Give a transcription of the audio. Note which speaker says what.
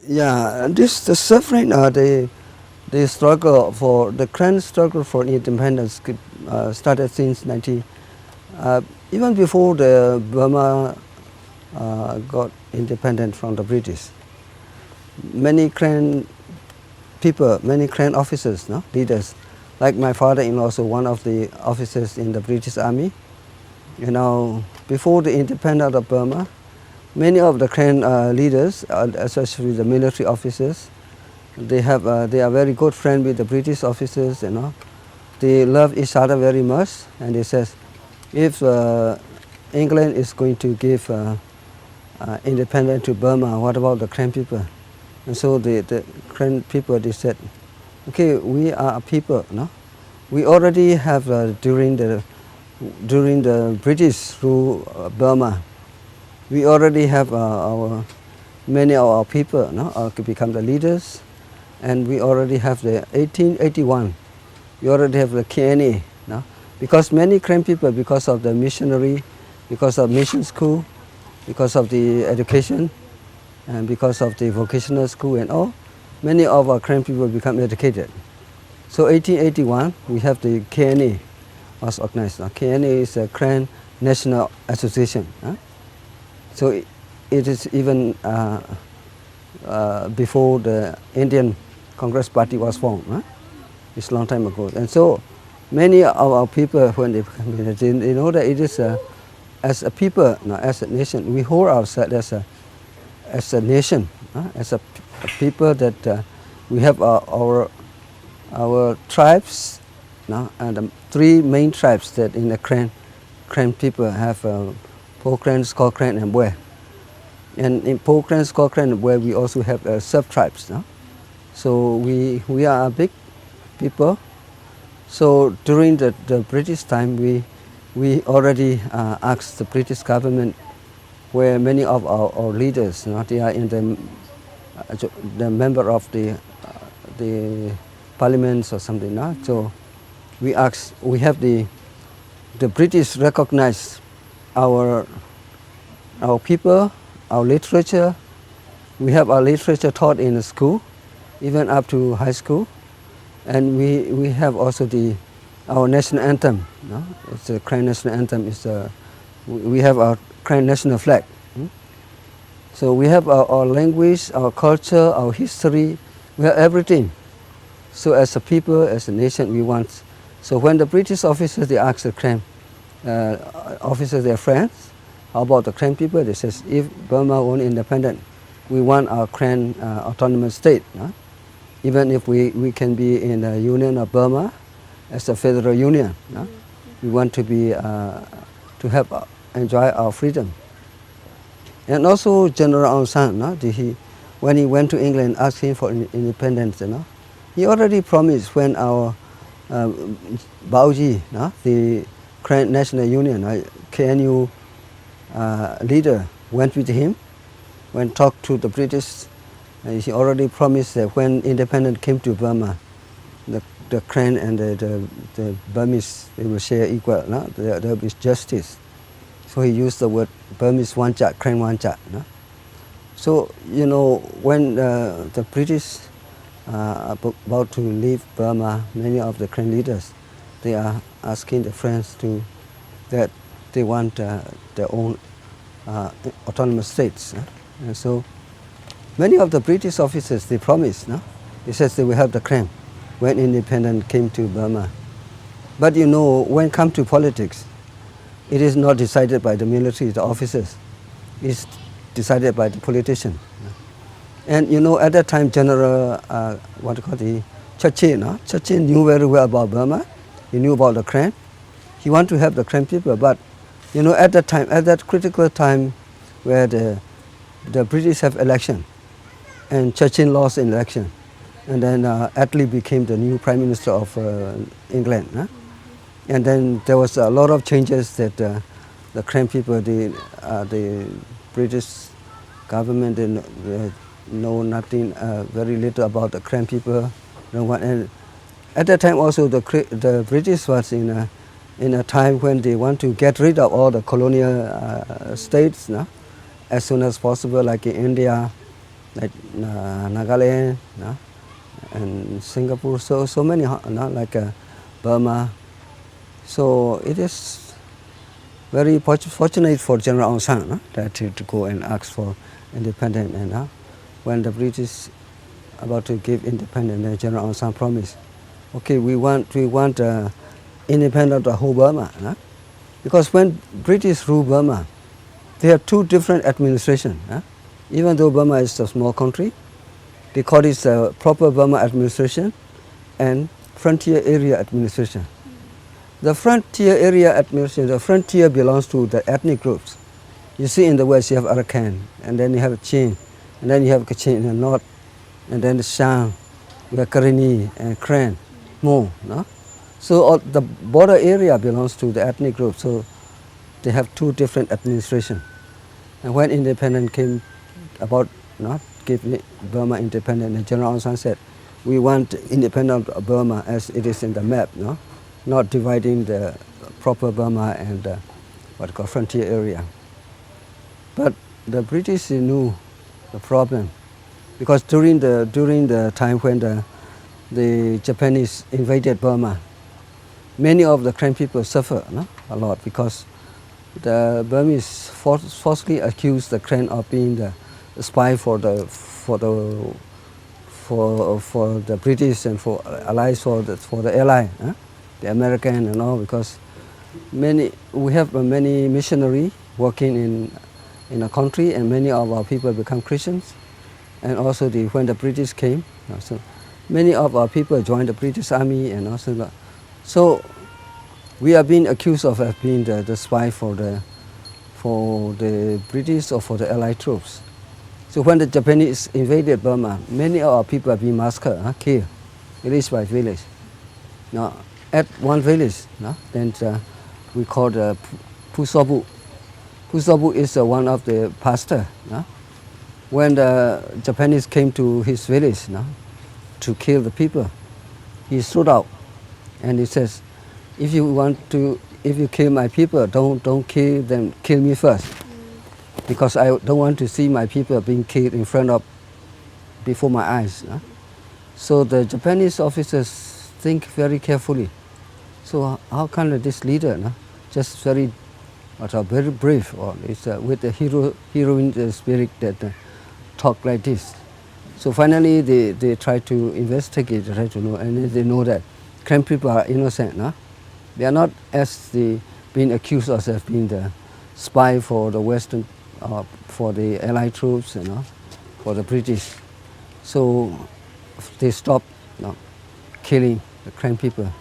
Speaker 1: Yeah, the suffering, the struggle for the grand struggle for independence started since 19. Even before the Burma got independent from the British, many Karen people, many Karen officers, no, leaders, like my father-in-law, also one of the officers in the British Army. You know, before the independence of Burma, many of the Karen leaders, especially the military officers, they are very good friends with the British officers. You know, they love each other very much, and they says, if England is going to give independence to Burma, what about the Karen people? And so the Karen people, they said, okay, we are a people, no? We already have during the British rule Burma, we already have many of our people, no, become the leaders, and we already have the 1881. We already have the Karenni, no, because many Karen people, because of the missionary, because of mission school, because of the education, and because of the vocational school and all, many of our Karen people become educated. So 1881, we have the Karenni was organized. Karenni is a Karen National Association. So it is even before the Indian Congress Party was formed. It's a long time ago. And so many of our people, when they become leaders, they know that it is as a people, as a nation, we hold ourselves as a nation, as a people that we have our tribes, and the three main tribes that in the Karen people have Po Karen, Sko Karen, and Bue. And in Po Karen, Sko Karen, and Bue, we also have sub-tribes. So we are a big people. So during the British time, we already asked the British government, where many of our leaders, they are in the member of the parliaments or something. So we asked, we have the British recognize our people, our literature. We have our literature taught in the school, even up to high school, and we have also our national anthem. It's the Karen national anthem. We have our Karen national flag. So we have our language, our culture, our history. We have everything. So as a people, as a nation, we want. So when the British officers, they ask the Karen officers, their friends, how about the Karen people? They says, if Burma won't independent, we want our Karen autonomous state. Even if we can be in the Union of Burma as a federal union, we want to be to have enjoy our freedom. And also General Aung San, when he went to England asking for independence, he already promised when our Bauji, the Karen National Union, KNU leader, went with him, when talked to the British, he already promised that when independence came to Burma, the Karen and the Burmese, they will share equal, there will be justice. So he used the word Burmese Wancha, Karen Wancha. So, when the British are about to leave Burma, many of the Karen leaders, they are asking the French that they want their own autonomous states. And so many of the British officers, they promised, they said they will help the Karen when independence came to Burma. But when it comes to politics, it is not decided by the military, the officers. It's decided by the politician. And at that time, General, Churchill knew very well about Burma. He knew about the Karen. He wanted to help the Karen people, but at that critical time, where the British have election, and Churchill lost in election, and then Attlee became the new Prime Minister of England. And then there was a lot of changes that the Karen people, the British government, they know nothing, very little about the Karen people. And at that time also the British was in a time when they want to get rid of all the colonial states as soon as possible, like in India, like Nagaland, and Singapore, so many, like Burma. So it is very fortunate for General Aung San that to go and ask for independence. And when the British about to give independence, General Aung San promised, okay, we want independent of the whole Burma. Because when British rule Burma, they have two different administrations. Even though Burma is a small country, they call it proper Burma administration and frontier area administration. The frontier area administration, the frontier belongs to the ethnic groups. You see in the west you have Arakan, and then you have Chin, and then you have Kachin in the north, and then the Shang, you have Karenni and Kren, Mo. So all the border area belongs to the ethnic group, so they have two different administrations. And when independence came about giving Burma independence, and General Aung San said, we want independent Burma as it is in the map, not dividing the proper Burma and what called frontier area. But the British knew the problem, because during the time when the Japanese invaded Burma, many of the Karen people suffer a lot, because the Burmese falsely accused the Karen of being the spy for the British and for allies for the ally, the American and all, because we have many missionaries working in a country, and many of our people become Christians, and also when the British came, so many of our people joined the British Army, and also so we are being accused of being the spy for the British or for the Allied troops. So when the Japanese invaded Burma, many of our people are being massacred, killed, village by village. Now, at one village, then we call the Pusobu. Pusobu is one of the pastor. When the Japanese came to his village to kill the people, he stood out and he says, if you kill my people, don't kill them, kill me first. Because I don't want to see my people being killed before my eyes. So the Japanese officers think very carefully. So how can this leader, just very brave, or it's with the heroine spirit that talk like this. So finally they try to investigate, try to know, and they know that Karen people are innocent. They are not as being accused of being the spy for the Western, for the Allied troops, for the British. So they stopped killing the Karen people.